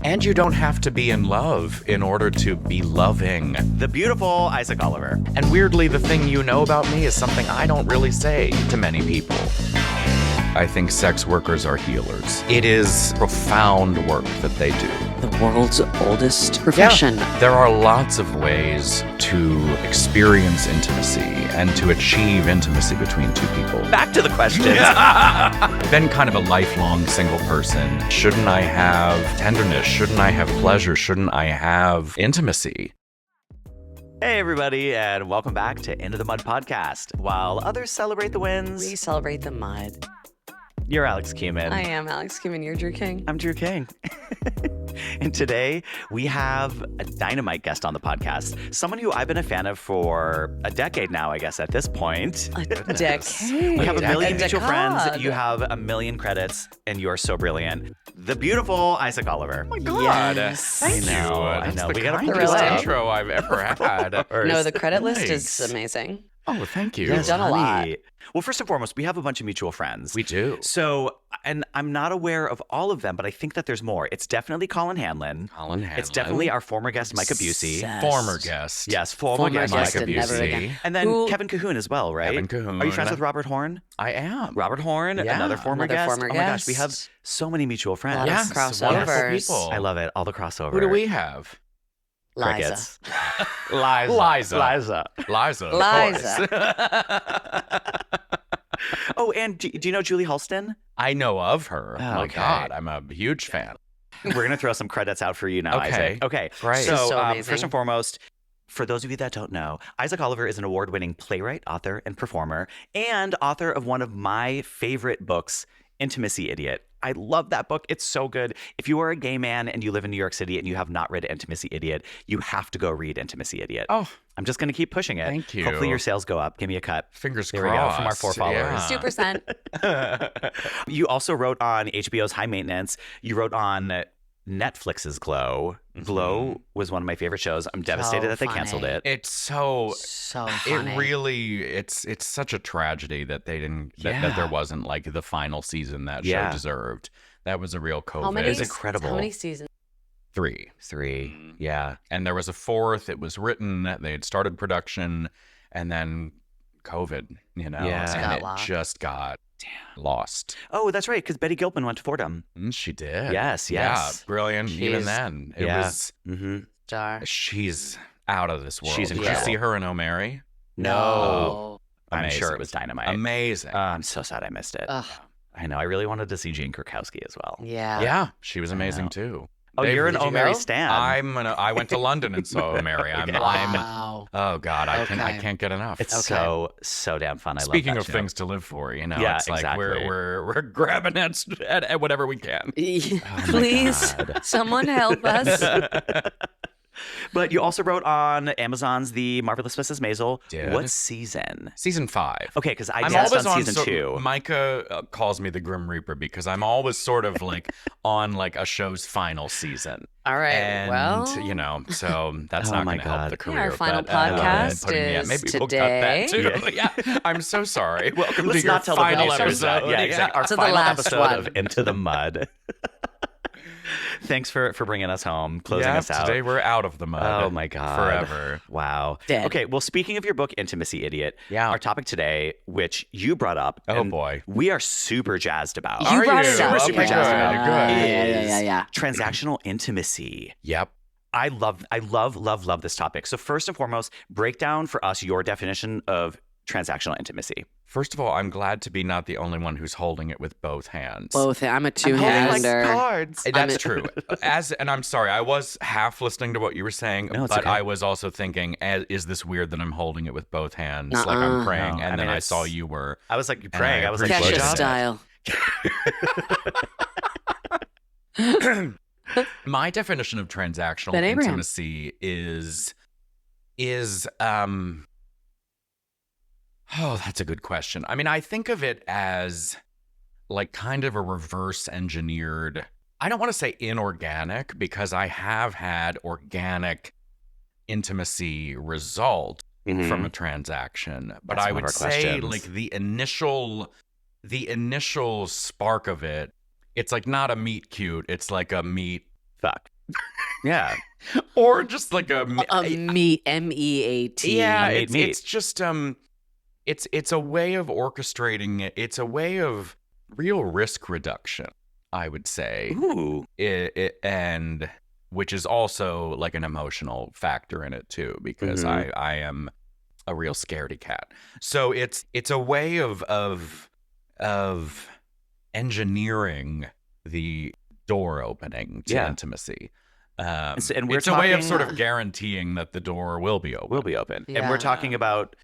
And you don't have to be in love in order to be loving. The beautiful Isaac Oliver. And weirdly, the thing you know about me is something I don't really say to many people. I think sex workers are healers. It is profound work that they do. The world's oldest profession. Yeah. There are lots of ways to experience intimacy and to achieve intimacy between two people. Back to the questions. I've been kind of a lifelong single person. Shouldn't I have tenderness? Shouldn't I have pleasure? Shouldn't I have intimacy? Hey, everybody, and welcome back to Into the Mud podcast. While others celebrate the wins, We celebrate the mud. you're Alex Keeman. I am Alex Keeman. You're Drew King. I'm Drew King. And today we have a dynamite guest on the podcast. Someone who I've been a fan of for a decade now, I guess, at this point. A decade. We have a million A mutual friends. decade. You have a million credits, and you're so brilliant. The beautiful Isaac Oliver. Oh my God. Yes. Thank I know, you. I That's know. the We gotta kindest pull it up. intro I've ever had. No, the credit list is Thanks. amazing. Oh, thank you. You've done a lot. honey. Well, first and foremost, we have a bunch of mutual friends. We do. So, and I'm not aware of all of them, but I think that there's more. It's definitely Colin Hanlon. Colin Hanlon. It's definitely our former guest, Micah Busey. Obsessed. former guest. Yes, former Former guest, guest Micah and never Busey. again. And then Who- Kevin Cahoon as well, right? Kevin Cahoon. Are you friends with Robert Horn? I am. Robert Horn, Yeah, another former another guest. former Oh my gosh, we have guest. so many mutual friends. A lot of Yes, crossovers. wonderful people. I love it. All the crossover. Who do we have? Liza. Crickets. Liza. Liza. Liza. Liza. of Liza. course. Oh, and do you know Julie Halston? I know of her. Oh my Okay. God, I'm a huge fan. We're going to throw some credits out for you now, Okay. Isaac. Okay. Great. So, So amazing. first and foremost, for those of you that don't know, Isaac Oliver is an award-winning playwright, author, and performer, and author of one of my favorite books, Intimacy Idiot. I love that book. It's so good. If you are a gay man and you live in New York City and you have not read Intimacy Idiot, you have to go read Intimacy Idiot. Oh, I'm just going to keep pushing it. Thank you. Hopefully your sales go up. Give me a cut. fingers There we go, crossed. from our 4 followers. Yeah. 2%. You also wrote on HBO's High Maintenance. You wrote on Netflix's Glow. Glow was one of my favorite shows. I'm devastated that they funny. canceled it. It's so. So funny. It really, it's such a tragedy that they didn't, that there Yeah. wasn't like the final season that Yeah. show deserved. That was a real COVID. How many? It's incredible. How many seasons? 3. 3. Yeah. And there was a 4th. It was written. They had started production, and then COVID. You know, Yeah. and Got it lost. just got lost. Oh, that's right, because Betty Gilpin went to Fordham. She did. Yes, Yeah, yes. brilliant. Even She's- then, it Yeah. was. Mm-hmm. Star. She's out of this world. She's Did you incredible. see her in O'Mary? No. I'm Amazing. sure it was dynamite. Amazing. I'm so sad I missed it. Ugh. I know. I really wanted to see Jane Krakowski as well. Yeah. yeah, she was I amazing know. too. Oh, Dave, you're an did you O'Mary go? stan. I went to London and saw O'Mary. I'm Wow. oh God, I Okay. can't get enough. It's Okay. so damn fun. I Speaking love of that show. things to live for, you know, Yeah, it's like exactly. we're grabbing at whatever we can. my Please, God. someone help us. But you also wrote on Amazon's The Marvelous Mrs. Maisel. Did. What season? Season 5. Okay, because I I'm guessed always on season 2. Micah calls me the Grim Reaper because I'm always sort of like on like a show's final season. All right. And, well, you know, so that's Oh not my going to help God. the Yeah, career. our final but, podcast putting me at- is maybe we'll cut that today. too. Yeah. I'm so sorry. Welcome Let's to your not tell the final producers that. episode. Yeah, exactly. Our To the final last episode one. of Into the Mud. Thanks for bringing us home, closing Yeah, us out. today we're out of the mud. Oh my God. Forever. Wow. Dead. Okay, well, speaking of your book, Intimacy Idiot, Yeah. our topic today, which you brought up, Oh, and boy. we are super jazzed about. You brought it Super, up. super Okay, jazzed good, about. good. Yeah. Transactional intimacy. Yep. I love this topic. So first and foremost, break down for us your definition of transactional intimacy. First of all, I'm glad to be not the only one who's holding it with both hands. Both. I'm a Holding like two-hander. cards. That's true. And I'm sorry, I was half listening to what you were saying, No, it's but okay. I was also thinking, is this weird that I'm holding it with both hands, like I'm praying? No, and I then mean, I saw it's- you were. I was like And praying. I I was like, appreciate Kesha it. style. My definition of transactional Ben Abraham. intimacy is oh, that's a good question. I mean, I think of it as like kind of a reverse engineered. I don't want to say inorganic because I have had organic intimacy result Mhm. from a transaction, but That's I one of would our say questions. like the initial spark of it, it's like not a meet cute, it's like a meet Fuck. Yeah. or just like a Meat, M-E-A-T. yeah, Made meat. it's just it's a way of orchestrating it. It's a way of real risk reduction, I would say. Ooh. And which is also like an emotional factor in it too, because Mhm. I am a real scaredy cat. So it's a way of engineering the door opening to Yeah. intimacy. And we're It's a way of talking- sort of guaranteeing that the door will be open. Will be open. And Yeah. we're talking about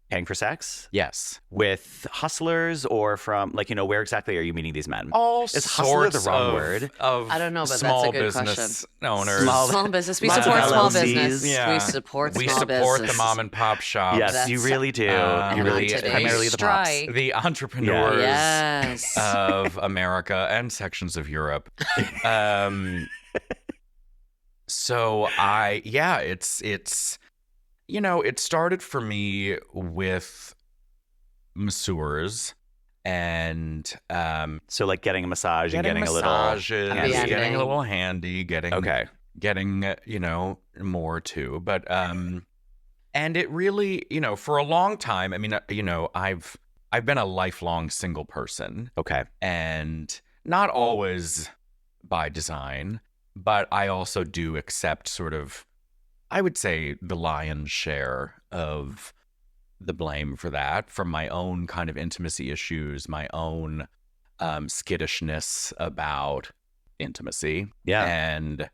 paying for sex Yes. with hustlers or from, like, where exactly are you meeting these men? All Is hustler the sorts wrong of, word? of I don't know, but that's a small good business question. owners. Small- business. We Small support small LLCs. business. Yeah. We support We small support business. the mom and pop shops. Yes, That's- you really do. and You And really on today's primarily the pops. strike. The entrepreneurs Yes. of America and sections of Europe. So it's it started for me with masseurs and So like getting a massage and getting a little massages, Happy getting ending. a little handy, Okay. getting more too. But and it really, for a long time, I mean, I've been a lifelong single person, Okay. and not always by design, but I also do accept sort of, I would say, the lion's share of the blame for that, from my own kind of intimacy issues, my own skittishness about intimacy Yeah. and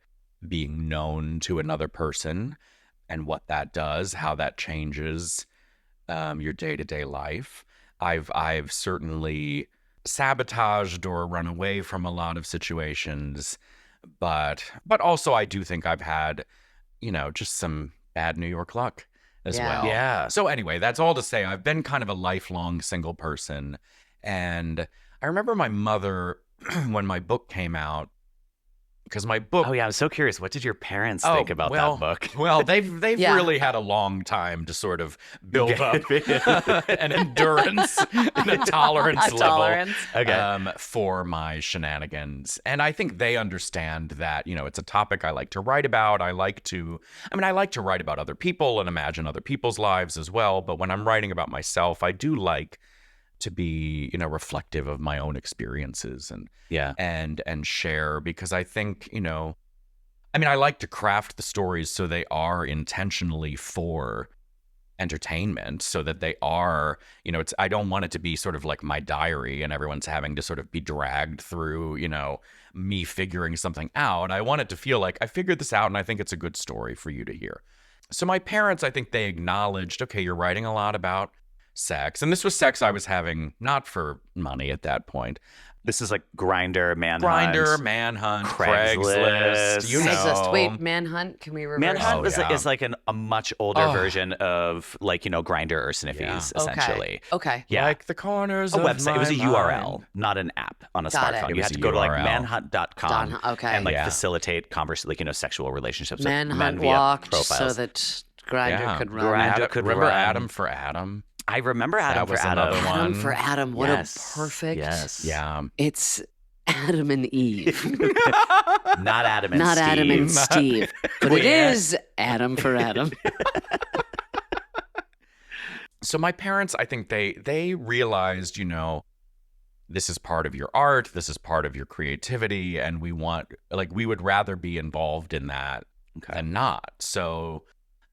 being known to another person and what that does, how that changes your day-to-day life. I've certainly sabotaged or run away from a lot of situations, but also I do think I've had, just some bad New York luck as Yeah. well. Yeah. So anyway, that's all to say I've been kind of a lifelong single person. And I remember my mother, when my book came out, because my book. Oh yeah, I'm so curious. What did your parents think about that book? Well, they've Yeah. really had a long time to sort of build up an endurance and a tolerance A level tolerance. Okay. for my shenanigans. And I think they understand that, it's a topic I like to write about. I like to write about other people and imagine other people's lives as well. But when I'm writing about myself, I do like to be, reflective of my own experiences Yeah. and share, because I think, I like to craft the stories so they are intentionally for entertainment, so that they are, I don't want it to be sort of like my diary and everyone's having to sort of be dragged through, me figuring something out. I want it to feel like I figured this out and I think it's a good story for you to hear. So my parents, I think they acknowledged, okay, you're writing a lot about sex. And this was sex I was having not for money at that point. This is like Grindr, Manhunt. Manhunt, Craigslist. Craigslist, Craigslist. Wait, Manhunt? Can we reverse? Manhunt Oh, was yeah. is like a much older Oh. version of like, Grindr or Sniffies, essentially. Okay. Yeah. Like the corners A of website. It was a my URL, mind. not an app on a Got it. smartphone. It You was had to a go to like URL. manhunt.com Okay. and like Yeah. facilitate sexual relationships with men Manhunt via walked profiles. so that Grindr Yeah. could run. Grindr could Remember run. Adam for Adam? I remember Adam That was for Adam. another one. Adam for Adam. What Yes. a perfect. Yes. Yeah. It's Adam and Eve. Not Adam and Not Steve. Adam and Steve. But it Yeah. is Adam for Adam. So my parents, I think they realized, this is part of your art, this is part of your creativity, and we would rather be involved in that than not. So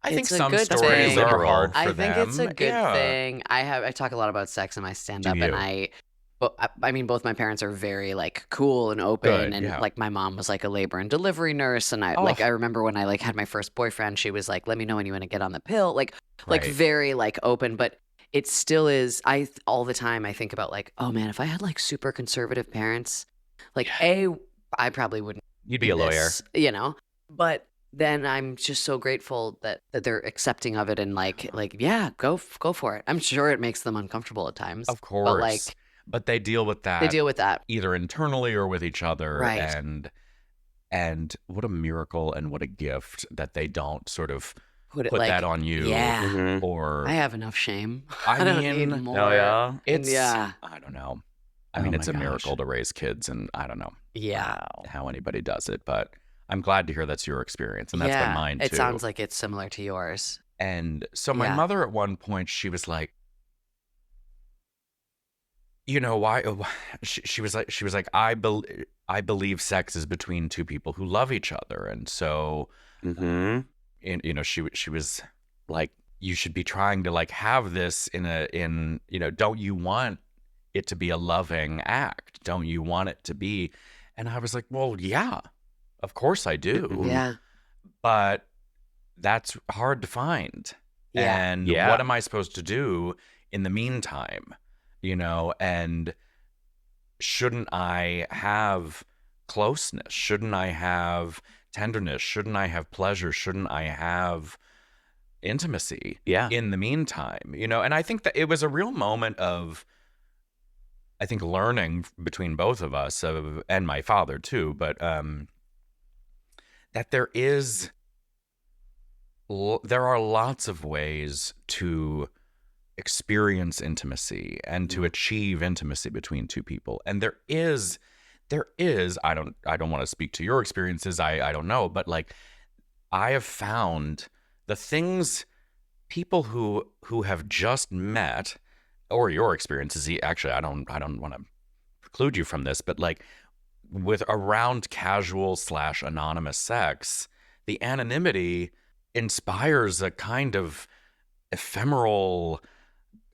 I think It's a some good stories thing. are hard for I them. think it's a good Yeah. thing. I talk a lot about sex in my stand up, Do and you? I mean, both my parents are very like cool and open, Good, and yeah. like my mom was like a labor and delivery nurse, and I Oh. I remember when I like had my first boyfriend, she was like, "Let me know when you want to get on the pill," like Right. very like open, but it still is. All the time I think about like, oh man, if I had like super conservative parents, like I probably wouldn't. You'd be a lawyer. this, but then I'm just so grateful that they're accepting of it and like yeah, go for it. I'm sure it makes them uncomfortable at times. Of course. But like But they deal with that they deal with that. either internally or with each other. Right. And what a miracle and what a gift that they don't sort of Put it put like that on you. Yeah. Mhm. Or I have enough shame. I don't mean- need more. Oh yeah. it's yeah. I don't know. I Oh mean, my it's a gosh. miracle to raise kids, and I don't know Yeah. Wow. how anybody does it, but I'm glad to hear that's your experience, and that's been mine too. It sounds like it's similar to yours. And so my Yeah. mother at one point, she was like, you know, why? She was like, I believe sex is between two people who love each other, and so, Mm-hmm. you know, she was like, you should be trying to like have this in you know, don't you want it to be a loving act? Don't you want it to be? And I was like, well, yeah, of course I do, Mhm. Yeah. but that's hard to find. Yeah. And Yeah. what am I supposed to do in the meantime? You know, and shouldn't I have closeness? Shouldn't I have tenderness? Shouldn't I have pleasure? Shouldn't I have intimacy Yeah. in the meantime? You know, and I think that it was a real moment of, I think, learning between both of us, and my father too, but that there are lots of ways to experience intimacy and to achieve intimacy between two people. And there is, I don't want to speak to your experiences. I don't know, but like, I have found the things people who have just met, or your experiences, actually, I don't want to preclude you from this, but like, with around casual / anonymous sex, the anonymity inspires a kind of ephemeral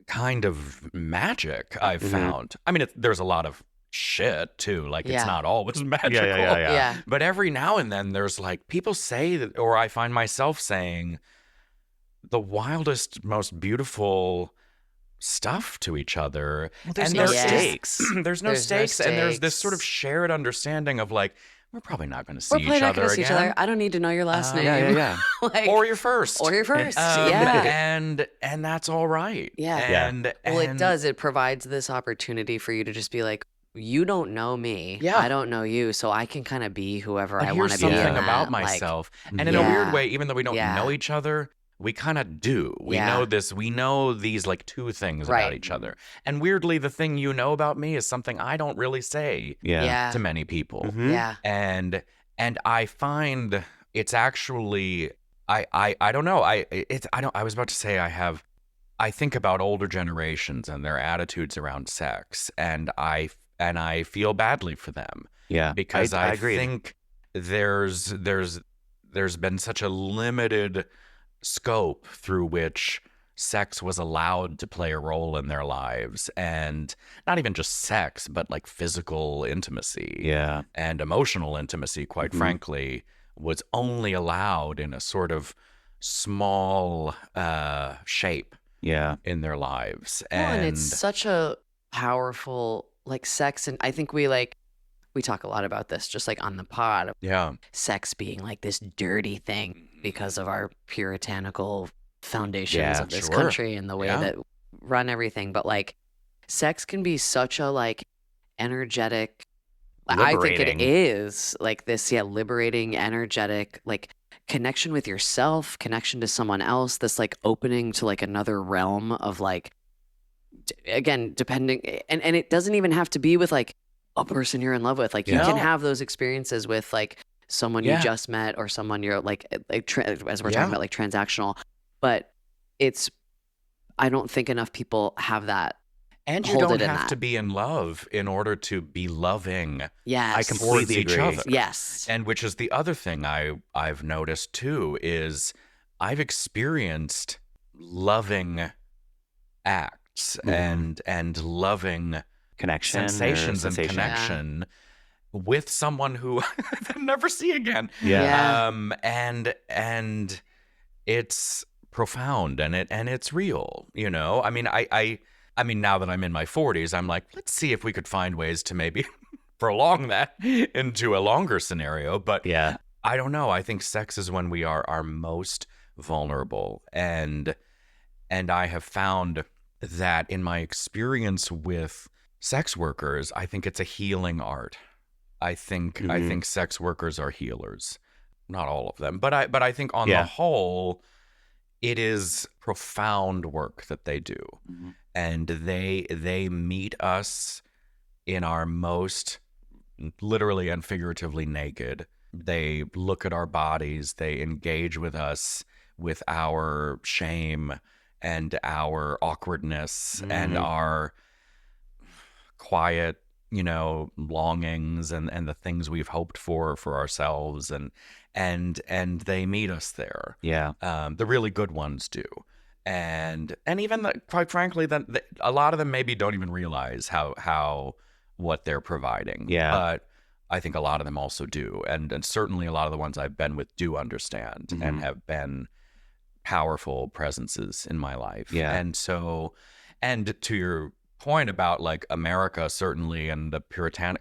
kind of magic I've found. I mean, there's a lot of shit too. Like, it's Yeah. not always magical. Yeah. But every now and then there's like, people say that, or I find myself saying the wildest, most beautiful stuff to each other. Well, there's And no there is- stakes. there's no There's no stakes, and there's this sort of stakes. shared understanding of like, we're probably not going to see We're probably each not other going to see each again. other. I don't need to know your last name. Yeah. Like, Or your first. Or your first. Um, Yeah. and that's all right. Yeah. And Well, it and- does. It provides this opportunity for you to just be like, you don't know me. Yeah. I don't know you. So I can kind of be whoever But I want here's to be. something in about that. Like, myself, and in a weird Yeah. way, even though we don't Yeah. know each other, we kind of do. We Yeah. know this. We know these like two things about Right. each other. And weirdly, the thing you know about me is something I don't really say yeah. to many people. Mhm. Yeah. And I find it's actually, I don't know. I was about to say I think about older generations and their attitudes around sex, and I feel badly for them. Yeah. Because I agreed. think there's been such a limited scope through which sex was allowed to play a role in their lives, and not even just sex, but like physical intimacy Yeah. and emotional intimacy, quite frankly, was only allowed in a sort of small shape Yeah. in their lives. Well, and it's such a powerful, like, sex. And I think we talk a lot about this just like on the pod, yeah. sex being like this dirty thing because of our puritanical foundations Yeah, of this sure. country and the way Yeah. that run everything. But like, sex can be such a like energetic, I think Liberating. it is like this, liberating, energetic, like connection with yourself, connection to someone else, this like opening to like another realm of like, again, depending, and it doesn't even have to be with like a person you're in love with. Like, you Yeah. can have those experiences with like someone Yeah. you just met or someone you're like as we're Yeah. talking about, like transactional. But I don't think enough people have that. And you hold don't it in have that. to be in love in order to be loving Yes. I completely towards each agree. other. Yes. And which is the other thing I've noticed too, is I've experienced loving acts and loving Connection. or sensations and sensation. connection with someone who I'll never see again. Yeah. And it's profound and it's real, you know? I mean, I mean, now that I'm in my 40s, I'm like, let's see if we could find ways to maybe prolong that into a longer scenario. But Yeah. I don't know. I think sex is when we are our most vulnerable. And I have found that in my experience with sex workers, I think it's a healing art. I think sex workers are healers. Not all of them, but I think on the whole, it is profound work that they do. And they meet us in our most literally and figuratively naked They look at our bodies, they engage with us with our shame and our awkwardness and our quiet, longings and the things we've hoped for ourselves, and they meet us there. Yeah. The really good ones do. And even quite frankly, that a lot of them maybe don't even realize how what they're providing. Yeah. But I think a lot of them also do, and certainly a lot of the ones I've been with do understand and have been powerful presences in my life. Yeah. And so, and to your point about like America, certainly, and the puritanic,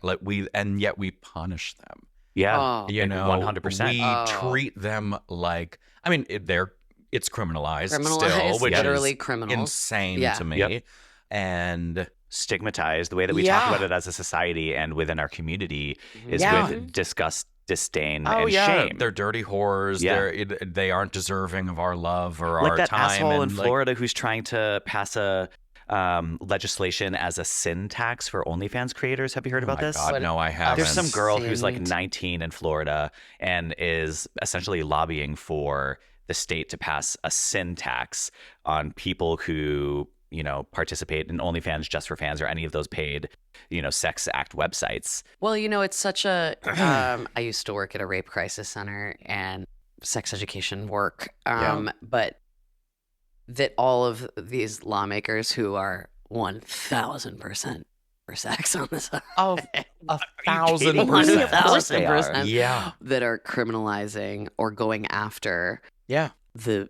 yet we punish them. Yeah. Oh. 100%. We treat them like, I mean, it's criminalized still, Criminalized, which literally is criminals. insane Yeah. to me. Yep. And Stigmatized. The way that we talk about it as a society and within our community is with disgust, disdain, and shame. They're dirty whores. Yeah. They aren't deserving of our love or like our that time. asshole in and Florida who's trying to pass a legislation as a sin tax for OnlyFans creators. Have you heard oh about my this? God, no, I haven't. There's some girl who's like Insane. 19 in Florida and is essentially lobbying for the state to pass a sin tax on people who, participate in OnlyFans, Just for Fans, or any of those paid, sex act websites. Well, it's such a. I used to work at a rape crisis center and sex education work, but that all of these lawmakers who are 1,000% for sex on this. Oh, 1,000%. 1,000%. Yeah. That are criminalizing or going after the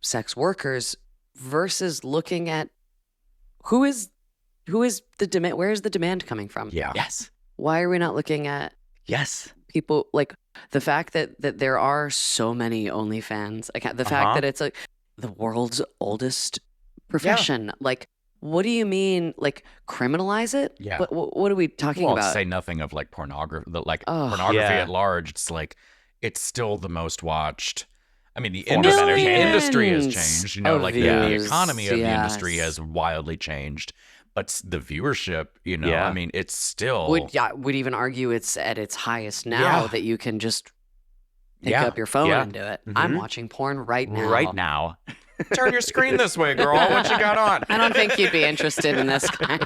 sex workers versus looking at who is the demand, where is the demand coming from? Yeah. Yes. Why are we not looking at Yes. people, like the fact that there are so many OnlyFans, like the fact that it's like the world's oldest profession. Like, what do you mean, like, criminalize it? Yeah. What are we talking Well, about? say nothing of like pornography, Oh, pornography yeah. at large. It's like, it's still the most watched. I mean, the Form of entertainment. industry has Millions changed. of Like views. the economy of the industry Yes. has wildly changed, but the viewership, Yeah. I mean, it's still. would even argue it's at its highest now Yeah. that you can just pick Yeah. up your phone Yeah. and do it. I'm Mhm. watching porn right now. Right now. Turn your screen this way, girl. What you got on? I don't think you'd be interested in this kind.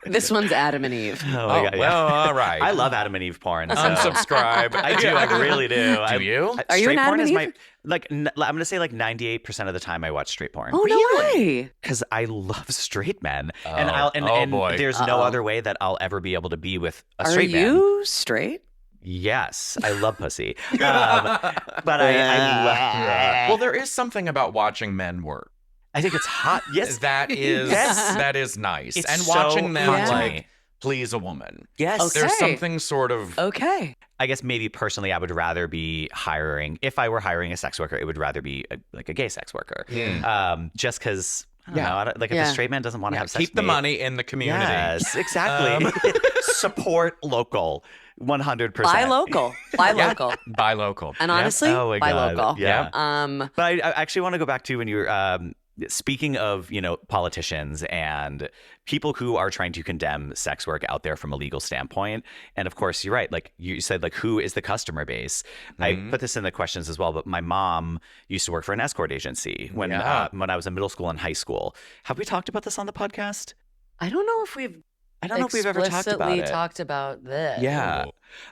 This one's Adam and Eve. Oh my God, yeah. well, all right. I love Adam and Eve porn. So. Unsubscribe. I do. I really do. Do you? Are you straight an porn Adam is and my Eve? I'm gonna say like 98% of the time I watch straight porn. Oh, no way. Because I love straight men, Oh. and Oh, boy. there's no Uh-oh. other way that I'll ever be able to be with a Are straight man. you straight? Yes, I love pussy, but I love. Well, there is something about watching men work. I think it's hot. Yes, That is Yes. that is nice. It's and so watching them hot to like me. please a woman. yes. Okay. There's something sort of Okay. I guess maybe personally, I would rather be hiring. If I were hiring a sex worker, it would rather be like a gay sex worker. Just because. Yeah. If Yeah. a straight man doesn't want to have sex keep with the me, money in the community. Yes, exactly. Support local, 100%. Buy local. Buy local. Buy local. And Yeah. honestly, Oh my buy God. local. Yeah. Um, But I actually want to go back to when you were speaking of, politicians and people who are trying to condemn sex work out there from a legal standpoint. And of course, you're right. Like you said, like who is the customer base? I put this in the questions as well. But my mom used to work for an escort agency when I was in middle school and high school. Have we talked about this on the podcast? I don't know if we've I don't know if we've ever talked about explicitly it. talked about this. Yeah. Ooh.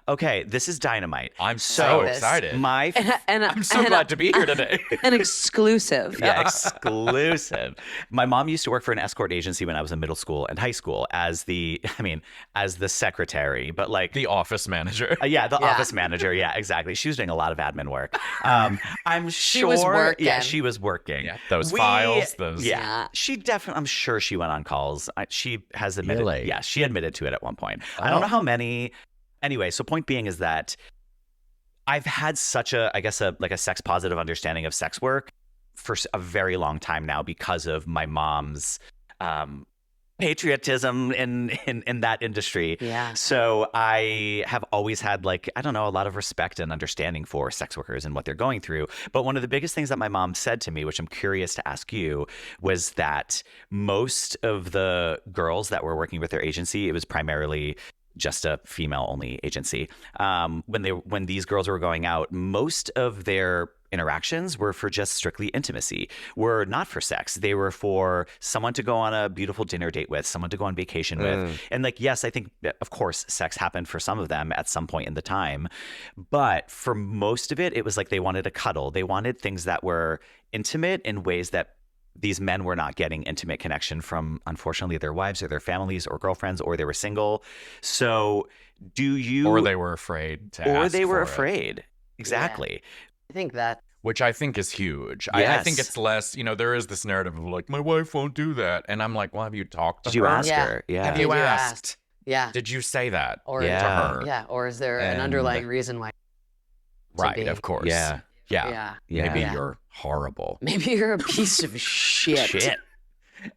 Okay, this is dynamite. I'm so Like this. excited. My I'm so glad to be here today. An exclusive. yeah, exclusive. My mom used to work for an escort agency when I was in middle school and high school as the secretary, but like The office manager. yeah, the Yeah. office manager. Yeah, exactly. She was doing a lot of admin work. I'm sure. She was working. Yeah, she was working. Yeah, those files, those. Yeah, Yeah. she definitely. I'm sure she went on calls. She has admitted. Really? Yeah, she admitted to it at one point. I don't Oh. know how many. Anyway, so point being is that I've had such a sex positive understanding of sex work for a very long time now because of my mom's patriotism in that industry. Yeah. So I have always had a lot of respect and understanding for sex workers and what they're going through. But one of the biggest things that my mom said to me, which I'm curious to ask you, was that most of the girls that were working with their agency, it was primarily just a female-only agency. When these girls were going out, most of their interactions were for just strictly intimacy, were not for sex. They were for someone to go on a beautiful dinner date with, someone to go on vacation with. And like, yes, I think, of course, sex happened for some of them at some point in the time. But for most of it, it was like they wanted a cuddle. They wanted things that were intimate in ways that these men were not getting intimate connection from, unfortunately, their wives or their families or girlfriends, or they were single. So or they were afraid to or ask they were for it. afraid. Exactly. I think that. Which I think is huge. Yes. I think it's less, there is this narrative of like, my wife won't do that. And I'm like, well, have you talked to Did her? you ask Yeah. her? Yeah. Have you Did you asked? ask? Yeah. Did you say that Or to Yeah. her? Yeah. Or is there an And- underlying reason why? to Right, be? of course. Yeah. Yeah. Yeah. Maybe Yeah. you're horrible. Maybe you're a piece of shit.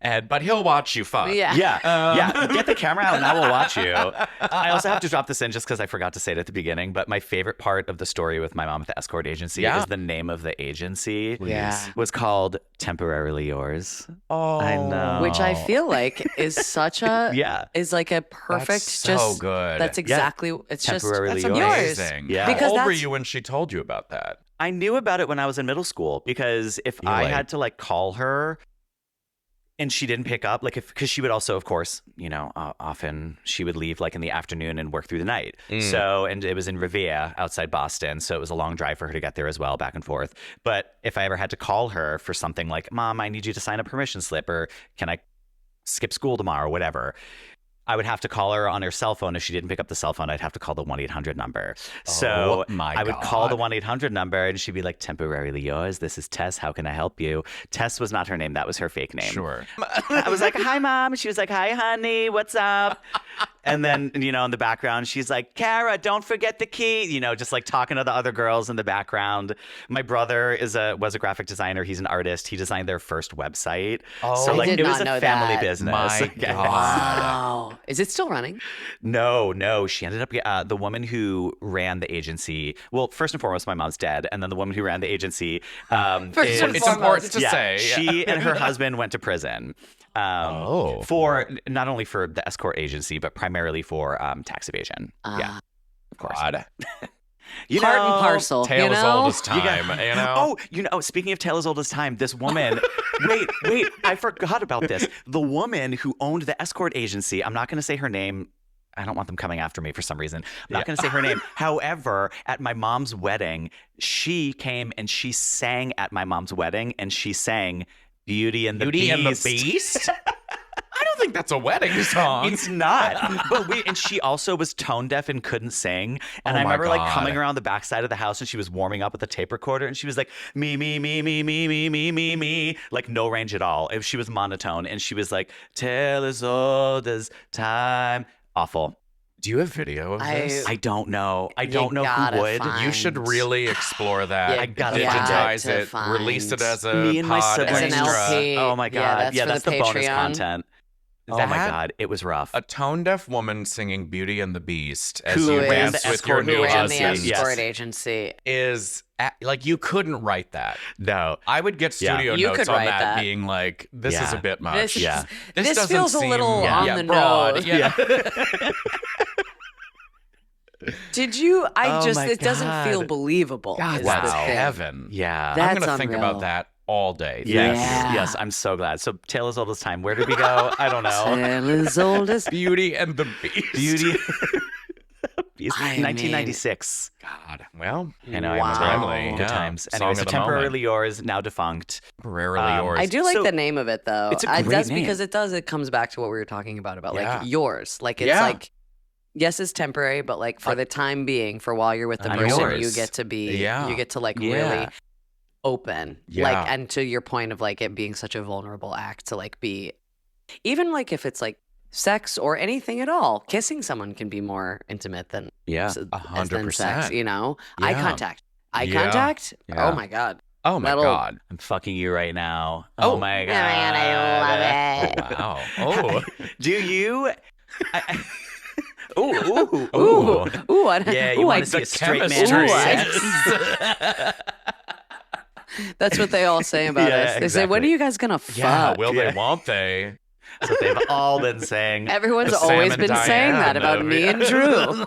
But he'll watch you fuck. Yeah. Yeah. Get the camera out and I will watch you. I also have to drop this in just because I forgot to say it at the beginning, but my favorite part of the story with my mom at the escort agency is the name of the agency. Yeah. Was called Temporarily Yours. Oh, I know. Which I feel like is such a Yeah. is like a perfect That's so just good. That's exactly it's Temporarily just yours. amazing. Yeah. How Because old were that's- you when she told you about that? I knew about it when I was in middle school because if I Really? had to like call her and she didn't pick up, like because she would also, of course, often she would leave like in the afternoon and work through the night. So, and it was in Revere outside Boston. So it was a long drive for her to get there as well, back and forth. But if I ever had to call her for something like, Mom, I need you to sign a permission slip, or can I skip school tomorrow, or whatever, I would have to call her on her cell phone. If she didn't pick up the cell phone, I'd have to call the 1-800 number. So I would call the 1-800 number and she'd be like, Temporarily Yours, this is Tess. How can I help you? Tess was not her name. That was her fake name. Sure. I was like, Hi, Mom. She was like, Hi, honey. What's up? And then, in the background, she's like, Kara, don't forget the key. Just like talking to the other girls in the background. My brother was a graphic designer. He's an artist. He designed their first website. Oh, So I like did it was not a know family that. business. My Yes. God. Wow. Is it still running? No. She ended up the woman who ran the agency. Well, first and foremost, my mom's dead, and then the woman who ran the agency. First and It's foremost. important to say. She and her husband went to prison. For not only for the escort agency, but primarily for tax evasion. Yeah, of course. God. Part and parcel. Tale as old as You got- time, Speaking of Tale as Old as Time, this woman, wait, I forgot about this. The woman who owned the escort agency, I'm not going to say her name. I don't want them coming after me for some reason. I'm not going to say her name. However, at my mom's wedding, she came and she sang at my mom's wedding, and she sang Beauty and the Beast. I don't think that's a wedding song. It's not. And she also was tone deaf and couldn't sing. And Oh I my remember like God. coming around the backside of the house and she was warming up with a tape recorder and she was like, me, me, me, me, me, me, me, me, me. Like no range at all. She was monotone and she was like, Tale as old as time. Awful. Do you have video of this? I don't know. I You don't know gotta who would. find- You should really explore that. Yeah, I gotta digitize to it, release it find. as a Me and my pod siblings. As an extra. LP. Oh my God. that's for That's the the bonus Patreon. content. Oh my That- God. It was rough. A tone deaf woman singing Beauty and the Beast as Who you ran dance the with your escort new Who ran the agency. husband escort Yes. agency? is like you couldn't write that. No. I would get Yeah. studio You notes could on write that, that. being like, this is Yeah. a bit much. This, Yeah. this doesn't feels a seem- little on the broad. nose. Yeah. Did you? Oh my It doesn't feel God. believable. God, is that's the thing. heaven. Yeah. I'm That's going to think unreal. about that all day. Yes, Yeah. yes, I'm so glad. So, Tale as Old as Time. Where did we go? I don't know. Tale as old as Beauty and the Beast. Beauty. Beast. I mean- 1996. God. Well, I know. Wow. timely. Good Yeah. times. Song Anyway, of so the Temporarily moment. Yours, now defunct. Temporarily yours. I do like So- the name of it though. It's a great that's name. because it comes back to what we were talking about Yeah. like yours. Like it's Yeah. like yes, it's temporary, but like for the time being, for while you're with the I'm person, yours. you get to be Yeah. you get to like Yeah. really open. Yeah. Like and to your point of like it being such a vulnerable act to like be even like if it's like sex or anything at all, kissing someone can be more intimate than Yeah. than 100%. sex, you know? Eye Yeah. contact. Eye Yeah. contact? Yeah. Oh my God. Oh my That'll- God. I'm fucking you right now. Oh. Oh my God. I love it. Wow. Oh. Do you? Ooh. Ooh, ooh, Yeah, you ooh, want I- to see a the straight man chemistry. sex? That's what they all say about Yeah, us. They say, "When are exactly. you guys gonna fuck?" Yeah. Will they? Won't they? That's what they've all been saying. Everyone's The always Sam been and saying Diane that about of- me and Drew.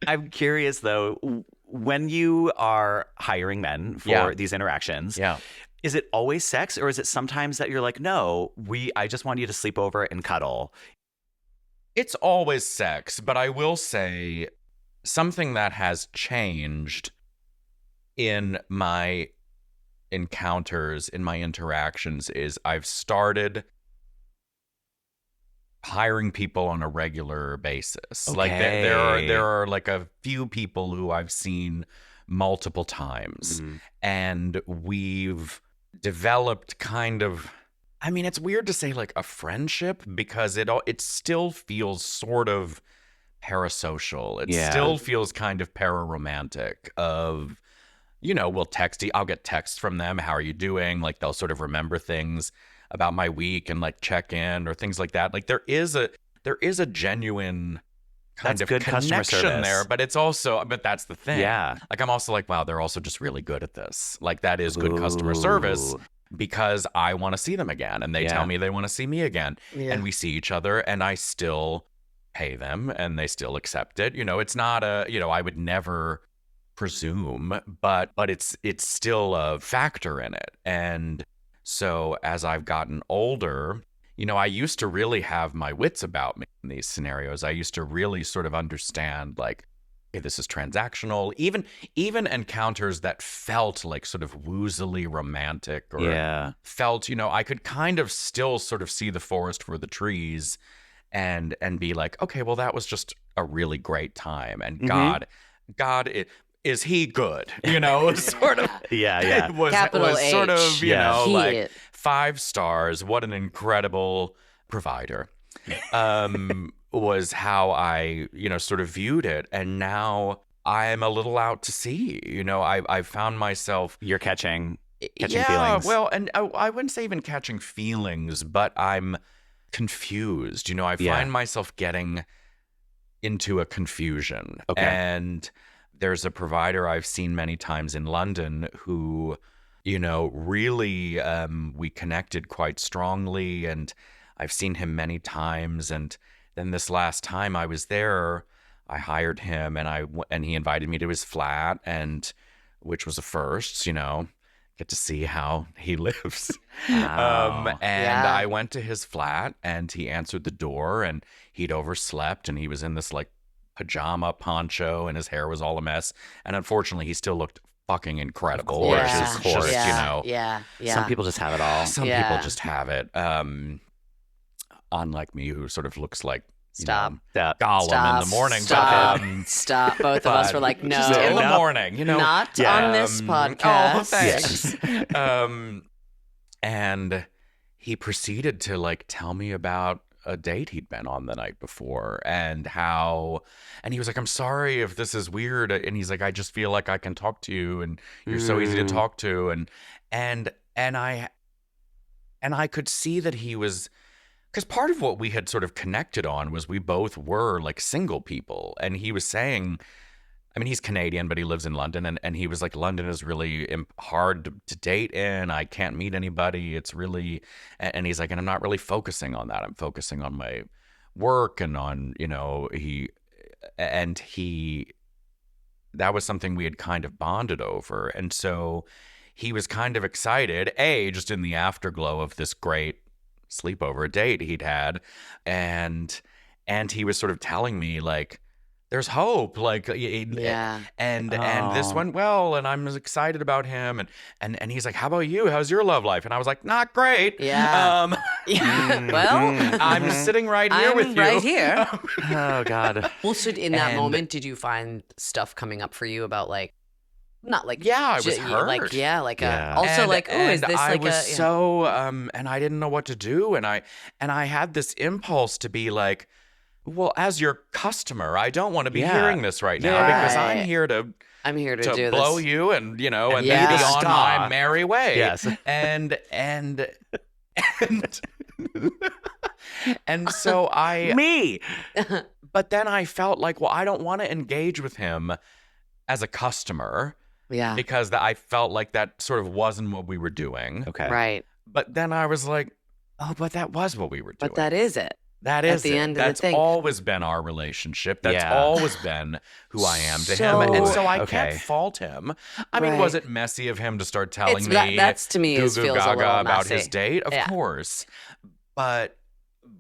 I'm curious though, when you are hiring men for Yeah. these interactions, Yeah. is it always sex, or is it sometimes that you're like, no, I just want you to sleep over and cuddle? It's always sex, but I will say something that has changed in my encounters, in my interactions, is I've started hiring people on a regular basis. Like there are like a few people who I've seen multiple times, and we've developed kind of, I mean, it's weird to say like a friendship because it still feels sort of parasocial. It still feels kind of pararomantic of, we'll text, I'll get texts from them. How are you doing? Like they'll sort of remember things about my week and like check in or things like that. Like there is a genuine kind That's of good customer connection service. there, but that's the thing. Yeah. Like I'm also like, wow, they're also just really good at this. Like that is good customer service because I want to see them again and they tell me they want to see me again and we see each other and I still pay them and they still accept it. It's not I would never presume, but it's still a factor in it. And so as I've gotten older, I used to really have my wits about me in these scenarios. I used to really sort of understand like, okay, this is transactional. Even encounters that felt like sort of woozily romantic or felt, I could kind of still sort of see the forest for the trees and be like, okay, well, that was just a really great time. And God, is he good? Sort of. Yeah. Was Capital sort of, H. He like is. 5 stars. What an incredible provider. Was how I, sort of viewed it. And now I'm a little out to sea. I found myself. You're catching feelings. Well, and I wouldn't say even catching feelings, but I'm confused. I find myself getting into a confusion. Okay. And there's a provider I've seen many times in London who, really we connected quite strongly, and I've seen him many times. And then this last time I was there, I hired him and he invited me to his flat, and which was a first, get to see how he lives. Wow. And I went to his flat and he answered the door and he'd overslept and he was in this like pajama poncho and his hair was all a mess. And unfortunately, he still looked fucking incredible. Of Which is course. just, Yeah. Some people just have it all. some people just have it. Unlike me, who sort of looks like Stop. Gollum in the morning. Stop. But, Stop. Both of us were like, no. just in the morning, Not on this podcast. Oh, thanks. And he proceeded to like tell me about a date he'd been on the night before and he was like, I'm sorry if this is weird. And he's like, I just feel like I can talk to you and you're so easy to talk to. And I could see that he was, because part of what we had sort of connected on was we both were like single people. And he was saying, I mean, he's Canadian, but he lives in London. And he was like, London is really hard to date in. I can't meet anybody. It's really, and he's like, and I'm not really focusing on that. I'm focusing on my work and on, that was something we had kind of bonded over. And so he was kind of excited, just in the afterglow of this great sleepover date he'd had. And he was sort of telling me like, there's hope, like, and this went well, and I'm excited about him, and he's like, how about you? How's your love life? And I was like, not great. Well, I'm sitting right here with you. Right here. Oh God. Well, so in that moment, did you find stuff coming up for you about like, not like, I was hurt. like, also And- like, oh, is and this I like was a so and I didn't know what to do, and I had this impulse to be like, well, as your customer, I don't want to be hearing this right now because I'm here to do blow this. you and then be Yeah. on my merry way. Yes. And so Me. but then I felt like, well, I don't want to engage with him as a customer because I felt like that sort of wasn't what we were doing. Okay. right. But then I was like, Oh, but that was what we were doing. But that is it. That At is the it. end of the That's thing. always been our relationship. That's Yeah. always been who I am to him. And So- so I Okay. can't fault him. I mean, was Right. it messy of him to start telling It's me that's to me goo is goo feels a little gaga about his messy. date? Of Yeah. course. But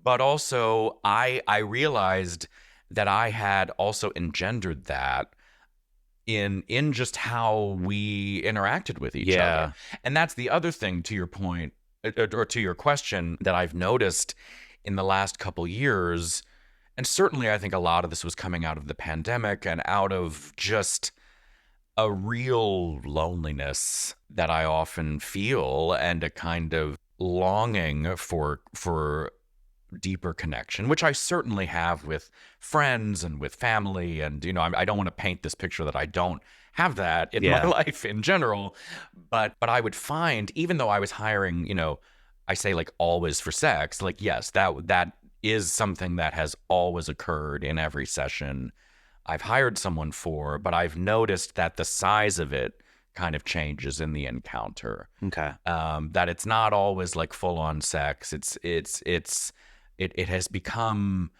also I realized that I had also engendered that in just how we interacted with each Yeah. other. And that's the other thing, to your point, or to your question, that I've noticed in the last couple years. And certainly I think a lot of this was coming out of the pandemic and out of just a real loneliness that I often feel, and a kind of longing for deeper connection, which I certainly have with friends and with family. And, I don't want to paint this picture that I don't have that in my Yeah. life in general. But I would find, even though I was hiring, I say like always for sex, like, yes, that is something that has always occurred in every session I've hired someone for, but I've noticed that the size of it kind of changes in the encounter. Okay. That it's not always like full on sex. It has become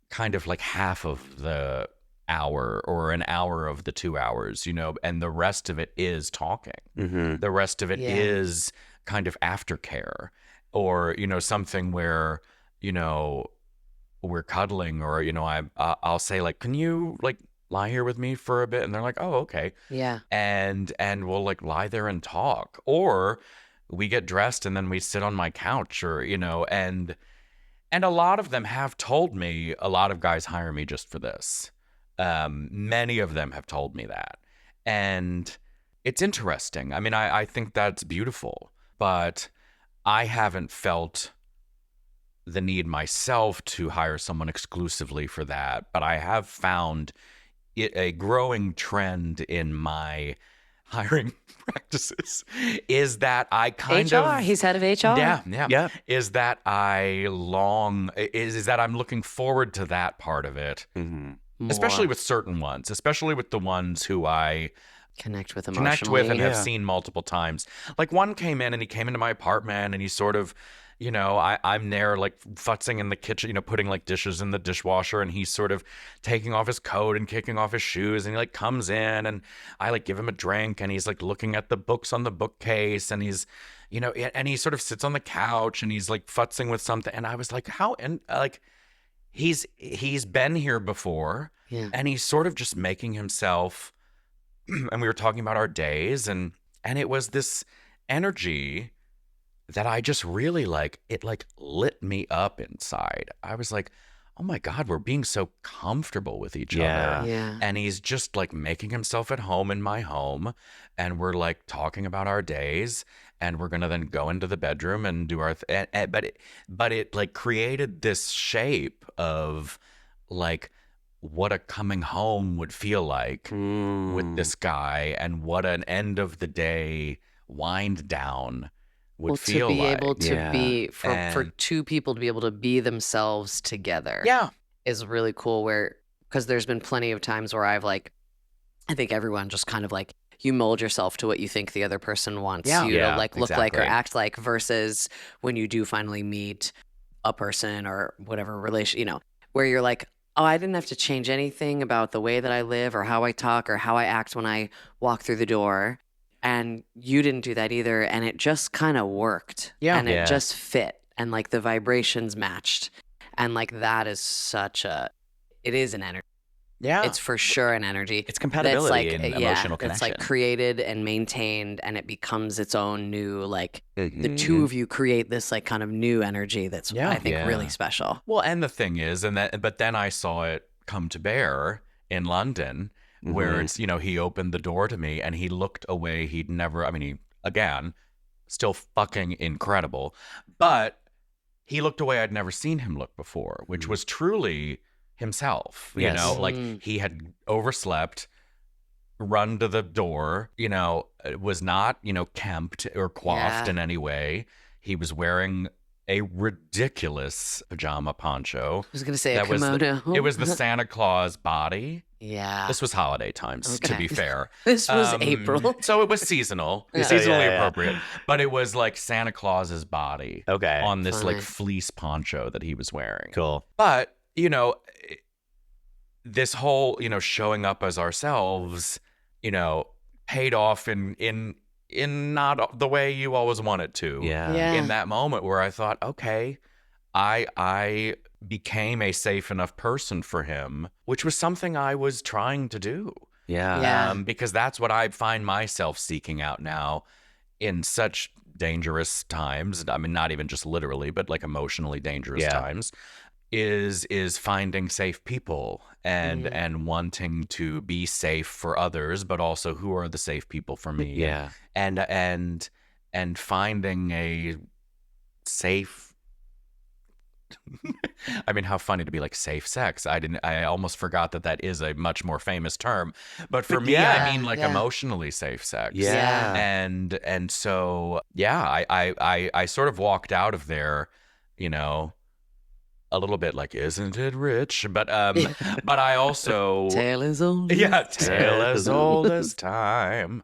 kind of like half of the hour or an hour of the 2 hours, and the rest of it is talking. Mm-hmm. The rest of it Yeah. is kind of aftercare, or, something where, we're cuddling, or, I'll say like, can you like lie here with me for a bit? And they're like, oh, okay. Yeah. And we'll like lie there and talk, or we get dressed and then we sit on my couch, or, and a lot of them have told me, a lot of guys hire me just for this. Many of them have told me that. And it's interesting. I mean, I think that's beautiful, but I haven't felt the need myself to hire someone exclusively for that. But I have found it a growing trend in my hiring practices is that I kind HR. of... He's head of HR. Yeah. Is that is that I'm looking forward to that part of it, Mm-hmm. especially More with certain ones, especially with the ones who I connect with connect emotionally. with and have Yeah. seen multiple times. Like, one came in and he came into my apartment and he sort of, I'm there like futzing in the kitchen, putting like dishes in the dishwasher, and he's sort of taking off his coat and kicking off his shoes, and he like comes in and I like give him a drink, and he's like looking at the books on the bookcase, and he's, and he sort of sits on the couch and he's like futzing with something, and I was like, how, and like he's been here before, Yeah. and he's sort of just making himself and we were talking about our days, and it was this energy that I just really like. It like lit me up inside. I was like, oh my God, we're being so comfortable with each Yeah. other. Yeah. And he's just like making himself at home in my home, and we're like talking about our days, and we're gonna then go into the bedroom and do our but it like created this shape of like what a coming home would feel like with this guy, and what an end of the day wind down would Well, feel to be like. able to Yeah. be for And- two people to be able to be themselves together Yeah. is really cool. Where because there's been plenty of times where I've like, I think everyone just kind of like you mold yourself to what you think the other person wants Yeah. you Yeah, to like look like or exactly. act like, versus when you do finally meet a person or whatever relation, where you're like, oh, I didn't have to change anything about the way that I live or how I talk or how I act when I walk through the door. And you didn't do that either. And it just kind of worked. Yeah. And Yeah. it just fit. And like the vibrations matched. And like that is it is an energy. Yeah. It's for sure an energy. It's compatibility and emotional It's like connection. created and maintained, and it becomes its own new, like Mm-hmm. the two of you create this like kind of new energy that's Yeah. I think Yeah. really special. Well, and the thing is, but then I saw it come to bear in London, where Mhm. it's, he opened the door to me and he looked away. He'd never, I mean, again, still fucking incredible, but he looked away I'd never seen him look before, which was truly himself, Yes. like Mm. he had overslept, run to the door, was not, kempt or coiffed Yeah. in any way. He was wearing a ridiculous pajama poncho. I was gonna say a That was kimono. it was the Santa Claus body. Yeah. This was holiday times, to Okay. be fair. This was April. So it was seasonal, Yeah. seasonally Yeah. appropriate. But it was like Santa Claus's body Okay. on this like Fine. fleece poncho that he was wearing. Cool. But, this whole, showing up as ourselves, paid off in not the way you always want it to. Yeah. In that moment where I thought, okay, I became a safe enough person for him, which was something I was trying to do. Yeah. Yeah. Because that's what I find myself seeking out now in such dangerous times. I mean, not even just literally, but like emotionally dangerous Yeah. times. Is finding safe people Mhm. and wanting to be safe for others, but also who are the safe people for me. Yeah. And finding a safe I mean, how funny to be like safe sex. I almost forgot that is a much more famous term. But for But me, yeah. I mean like Yeah. emotionally safe sex. Yeah. And so I sort of walked out of there, a little bit like, isn't it rich? But but I also Tale is old. yeah, tale as old as time.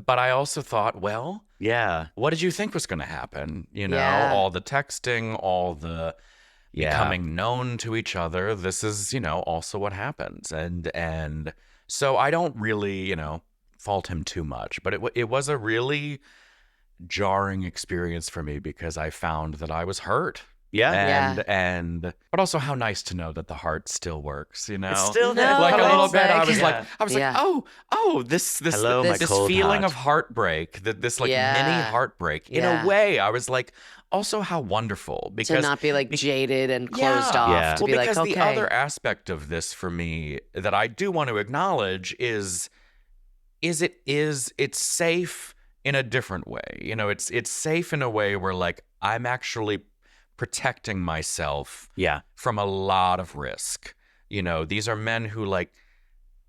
But I also thought, well, Yeah. what did you think was going to happen? Yeah. All the texting, all the Yeah. becoming known to each other. This is, also what happens. And so I don't really, fault him too much. But it was a really jarring experience for me because I found that I was hurt. Yeah. But also how nice to know that the heart still works, It's still No, there. like a little bit. I was Yeah. like, oh, this Hello, my this cold feeling heart. of heartbreak, this like Yeah. mini heartbreak. In Yeah. a way, I was like, also how wonderful To because not be like jaded and closed Yeah. off. Yeah. To well, be like, because okay. the other aspect of this for me that I do want to acknowledge is it's safe in a different way. It's safe in a way where like I'm actually protecting myself Yeah. from a lot of risk. These are men who like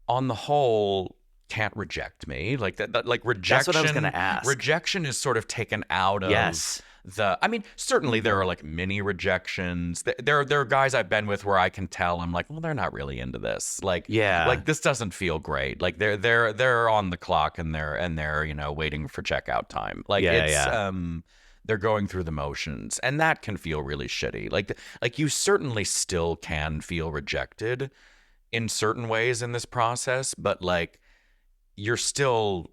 on the whole can't reject me. Like that like rejection. That's what I was gonna ask. Rejection is sort of taken out of Yes. I mean, certainly there are like mini rejections. There are guys I've been with where I can tell I'm like, well, they're not really into this. Like, Yeah. like this doesn't feel great. Like they're on the clock and they're waiting for checkout time. Like Yeah, it's yeah. they're going through the motions, and that can feel really shitty. Like you certainly still can feel rejected in certain ways in this process, but like you're still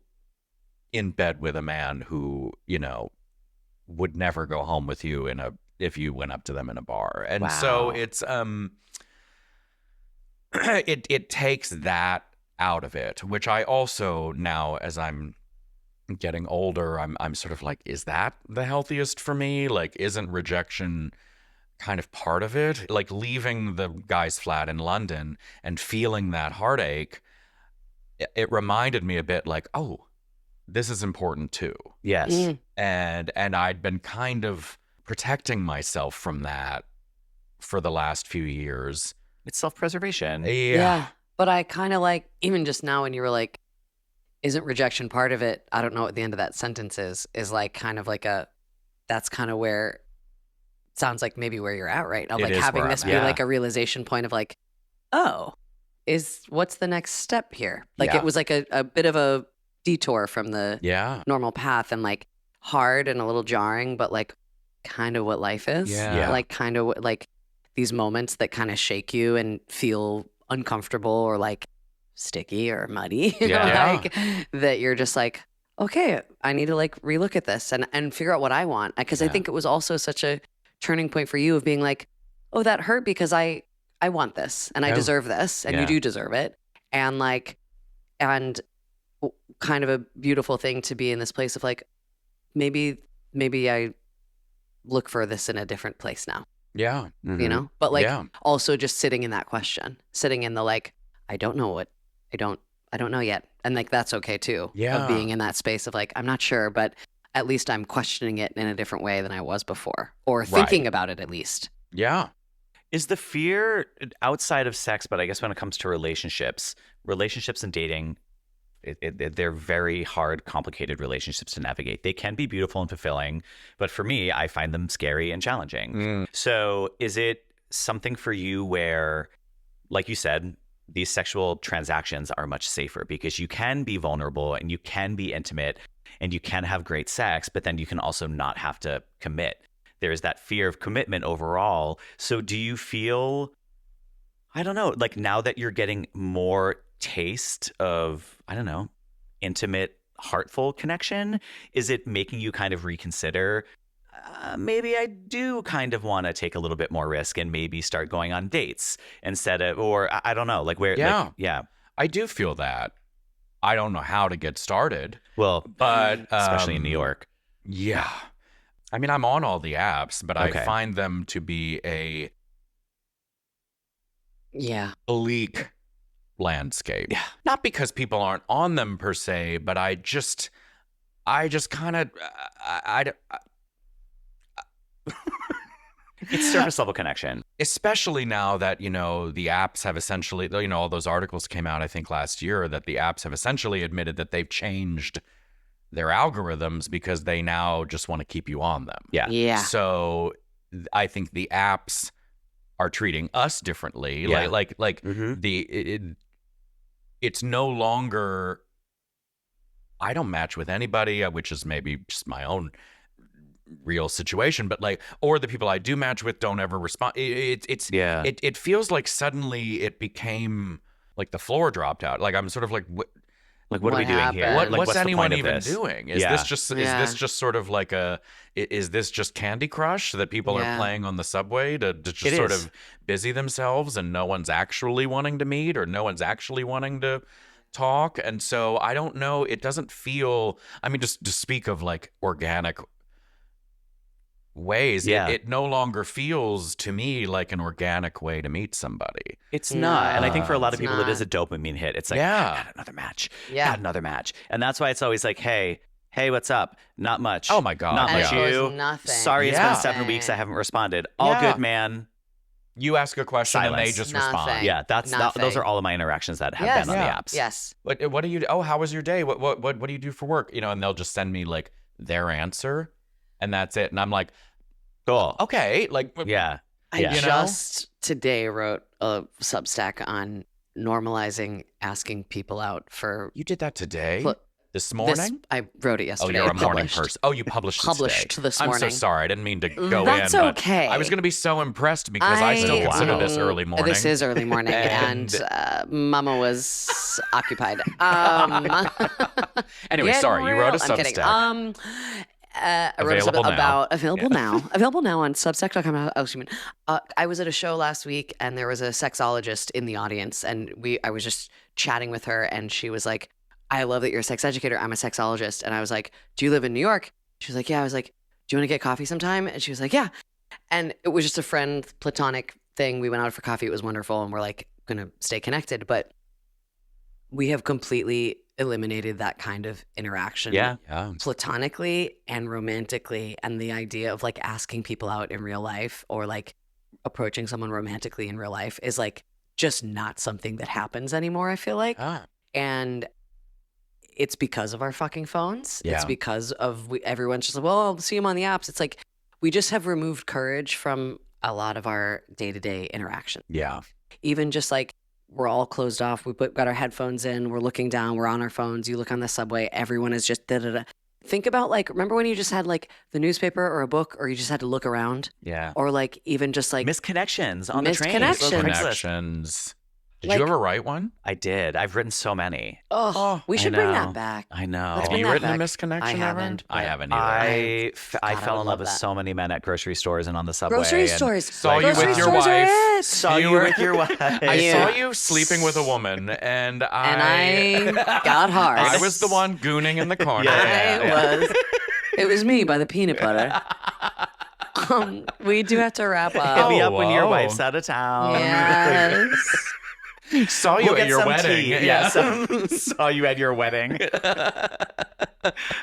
in bed with a man who would never go home with you if you went up to them in a bar. And so Wow. it's it takes that out of it, which I also now as I'm getting older, I'm sort of like, is that the healthiest for me? Like, isn't rejection kind of part of it? Like leaving the guy's flat in London and feeling that heartache, it reminded me a bit like, oh, this is important too. Yes. Mm. And I'd been kind of protecting myself from that for the last few years. It's self-preservation. Yeah. But I kind of like, even just now when you were like, isn't rejection part of it? I don't know what the end of that sentence is like kind of like that's kind of where, sounds like maybe where you're at right now. It Like is having where this I'm be at. like a realization point of like, oh, what's the next step here? Like Yeah. it was like a bit of a detour from the Yeah. normal path and like hard and a little jarring, but like kind of what life is. Yeah. Like kind of like these moments that kind of shake you and feel uncomfortable or like sticky or muddy. Yeah. Like that you're just like, okay, I need to like relook at this and figure out what I want. Because I Yeah. think it was also such a turning point for you of being like, oh, that hurt because I want this and I Oh. deserve this and Yeah. you do deserve it. And like, and kind of a beautiful thing to be in this place of like, maybe I look for this in a different place now, Yeah. you Mhm. know? But like Yeah. also just sitting in that question, sitting in the like, I don't know yet. And like, that's okay too. Yeah. Of being in that space of like, I'm not sure, but at least I'm questioning it in a different way than I was before or thinking about it at least. Yeah. Is the fear outside of sex, but I guess when it comes to relationships and dating, They're very hard, complicated relationships to navigate. They can be beautiful and fulfilling, but for me, I find them scary and challenging. So is it something for you where, like you said, these sexual transactions are much safer because you can be vulnerable and you can be intimate and you can have great sex, but then you can also not have to commit. There's that fear of commitment overall. So do you feel, I don't know, like now that you're getting more taste of, I don't know, intimate, heartful connection, is it making you kind of reconsider, maybe I do kind of want to take a little bit more risk and maybe start going on dates instead of, or I don't know, like where, like, yeah. I do feel that. I don't know how to get started. Well, but especially in New York. Yeah. I mean, I'm on all the apps, but Okay. I find them to be a Yeah. bleak landscape. Yeah. Not because people aren't on them per se, but I just kind of, It's surface level connection. especially now that, you know, the apps have essentially, you know, all those articles came out, I think last year, that the apps have essentially admitted that they've changed their algorithms because they now just want to keep you on them. Yeah. Yeah. So I think the apps are treating us differently. Yeah. Like Mhm. it's no longer, I don't match with anybody, which is maybe just my own real situation, but like, or the people I do match with don't ever respond. Yeah. It feels like suddenly it became like the floor dropped out. Like I'm sort of like, Like, what are we What doing here? happened? Like, what's what's the anyone point of even this? doing? Is Yeah. this just is Yeah. this just sort of like is this just Candy Crush that people Yeah. are playing on the subway to just It sort is. of busy themselves and no one's actually wanting to meet or no one's actually wanting to talk? And so I don't know, it doesn't feel, I mean, just to speak of like organic ways, Yeah. it no longer feels to me like an organic way to meet somebody. It's not. And I think for a lot of it's people, it is a not. dopamine hit. It's like, Yeah. got another match. Yeah. Got another match. And that's why it's always like, hey, what's up? Not much. Oh my God. Not And much it goes you. nothing. Sorry, it's Yeah. been 7 weeks. I haven't responded. All Yeah. good, man. You ask a question and they Silence. just Nothing. respond. Yeah, those Nothing. are all of my interactions that have Yes. been on Yeah. the apps. Yes. What do you do? Oh, how was your day? What do you do for work? You know, and they'll just send me like their answer and that's it. And I'm like, Cool. okay, like Yeah. I Yeah. You know? just today wrote a Substack on normalizing asking people out for you did that today? Pl- This morning? I wrote it Oh, yesterday. you're a morning Published. person. Oh, you published it Published today. this I'm so morning. sorry. I didn't mean to go That's in. But okay. I was going to be so impressed because I still consider this early morning. This is early morning, And- and Mama was occupied. Anyway, Getting sorry. You wrote a real- I'm kidding. Substack. I wrote a Available now. about available now on Substack.com. Oh, excuse me. I was at a show last week, and there was a sexologist in the audience, and I was just chatting with her, and she was like, "I love that you're a sex educator. I'm a sexologist," and I was like, "Do you live in New York?" She was like, "Yeah." I was like, "Do you want to get coffee sometime?" And she was like, "Yeah." And it was just a friend, platonic thing. We went out for coffee. It was wonderful, and we're like gonna stay connected, but we have completely eliminated that kind of interaction Yeah. Yeah. platonically and romantically, and the idea of like asking people out in real life or like approaching someone romantically in real life is like just not something that happens anymore, I feel like. Ah. And it's because of our fucking phones. It's Yeah. because of everyone's just like, well, I'll see them on the apps. It's like we just have removed courage from a lot of our day-to-day interaction. Yeah. Even just like we're all closed off. Got our headphones in. We're looking down. We're on our phones. You look on the subway. Everyone is just da-da-da. Think about like, remember when you just had like the newspaper or a book, or you just had to look around, Yeah. or like even just like Misconnections on the train. Misconnections. Craigslist. Connections. Did Like- you ever write one? I did. I've written so many. oh, we I should bring know. that back. I know. Let's Have bring you that written a back. misconnection I ever? haven't, I but haven't either. I God, I fell would in love love with that. so many men at grocery stores and on the subway. Grocery and stores. Saw you Grocery with your stores are wife. it. Saw You you were- with your wife. I Yeah. saw you sleeping with a woman, and And I got hard. I was the one gooning in the corner. Yeah. It was me by the peanut butter. We do have to wrap Hit up. me up when your whoa. wife's out of town. Yes. Saw you We'll at get your some wedding. tea. Yeah. Saw you at your wedding.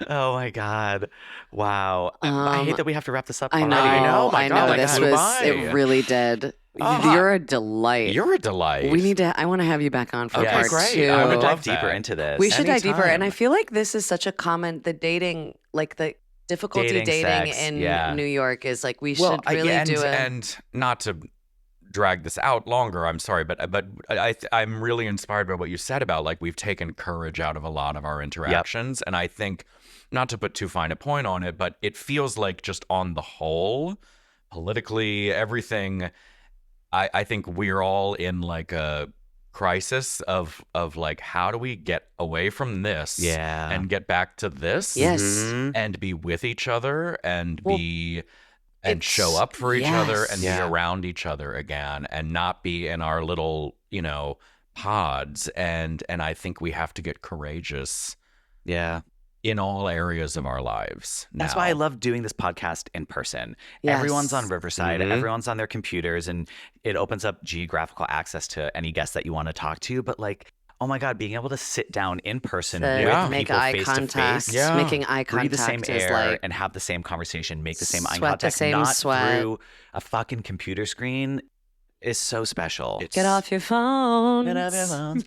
Oh my God. Wow. I hate that we have to wrap this up. I know. already. know. My I God, know. that This flew was. by. It really did. You're a delight. You're a delight. I want to have you back on for Okay, part great. 2. I I'm would gonna love dive deeper that. into this. We should dive deeper. And I Anytime. feel like this is such a common, the dating, like the difficulty Dating, dating sex, in yeah. New York is like, we Well, should really do it. and not to drag this out longer, I'm sorry, but I'm really inspired by what you said about like we've taken courage out of a lot of our interactions, and I think, not to put too fine a point on it, but it feels like just on the whole, politically, everything, I think we're all in like a crisis of like, how do we get away from this Yeah. and get back to this Yes. Mhm. and be with each other and Well, be and it's- show up for each other and yes. be Yeah. around each other again and not be in our little, pods. And I think we have to get courageous Yeah. in all areas of our lives. That's now. why I love doing this podcast in person. Yes. Everyone's on Riverside, Mhm. everyone's on their computers, and it opens up geographical access to any guest that you want to talk to. But like, oh my God, being able to sit down in person with Yeah. Make people eye face to contact. face, Yeah. Making eye breathe the same contact is air like, and have the same conversation, make the same eye Sweat the contact, same not sweat. through a fucking computer screen, is so special. It's- get off your phone. Get off your phones.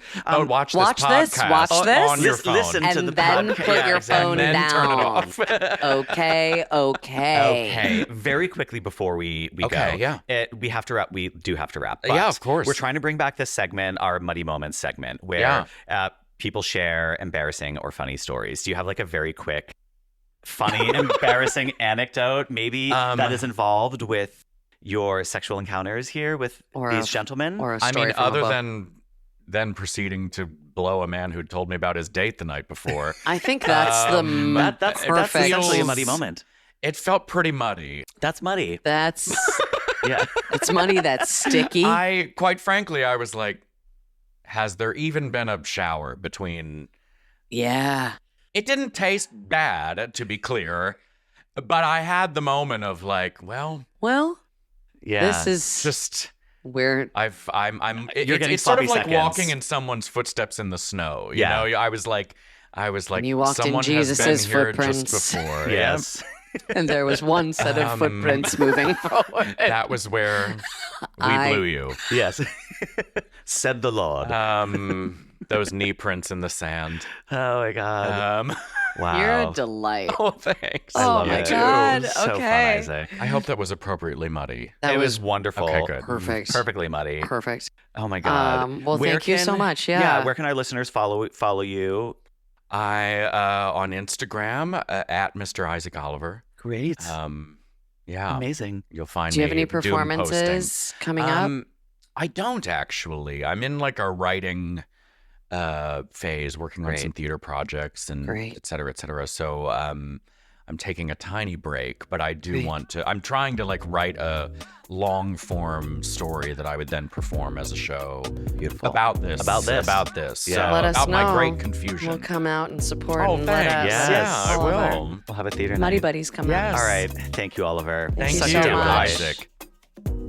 watch watch this this, podcast watch this. on your Lis- phone. listen to And the then podcast. put your phone and then turn it down. off. Okay. Okay, very quickly before we Okay, go, yeah. we have to wrap. We do have to wrap. Yeah, but of course. We're trying to bring back this segment, our Muddy Moments segment, where people share embarrassing or funny stories. Do you have like a very quick, funny, embarrassing anecdote, maybe that is involved with your sexual encounters here with Or these a- gentlemen? Or a I story mean, from a other book. than proceeding to blow a man who told me about his date the night before, I think that's that's perfect. essentially a feels- muddy moment. it felt pretty muddy. That's muddy. That's Yeah. it's money that's sticky. Quite frankly, I was like, has there even been a shower between? Yeah. It didn't taste bad, to be clear, but I had the moment of like, well, Well, Yeah. this is just where You're getting it's sort of sloppy like seconds. walking in someone's footsteps in the snow. You Yeah. know, I was like, you walked in someone Jesus's has been here footprints. just before. Yes. and there was one set of footprints moving forward. That was where we I- blew you. Yes. Said the Lord. Those knee prints in the sand. Oh my God. Wow. You're a delight. Oh, thanks. I Oh love my it. God, So fun, okay. Isaac. I hope that was appropriately muddy. That It was was wonderful. Okay, good. perfect. Perfectly muddy. Perfect. Oh my God. Well, Where thank you so can- much. Yeah. Where can our listeners follow you? I on Instagram at Mr. Isaac Oliver. Great. Yeah, Amazing. you'll find. Do you have me any doom performances coming posting. up? I don't actually. I'm in like a writing phase, working on Great. some theater projects and Great. et cetera, et cetera. So I'm taking a tiny break, but I do Great. want to. I'm trying to like write a long form story that I would then perform as a show Beautiful. about this. About this. So Yeah. Let us about know. my great confusion. We'll come out and support Oh, and thanks. let us. Yes. Yeah, I Oliver. will. We'll have a theater Muddy night. Buddies come Yes. out. All right. Thank you, Oliver. Thank you Such so a much. delight. Isaac.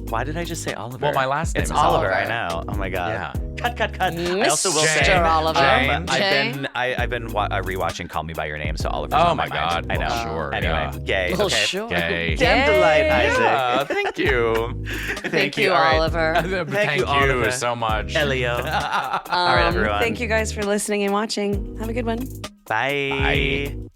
Why did I just say Oliver? Well, my last name It's is Oliver. Oliver. I know. Oh my God. Yeah. Cut. I also will Mr. say, Oliver. Jane. I've been rewatching Call Me by Your Name, so Oliver's Oh on my my God. mind. I know. Well, sure. Anyway, Yeah. gay. Well, Okay. sure. Gay. Damn delight, Isaac. Yeah, thank you. Thank you, All right. Oliver. Thank you, you Oliver. so much. Elio. All right, everyone. Thank you guys for listening and watching. Have a good one. Bye. Bye.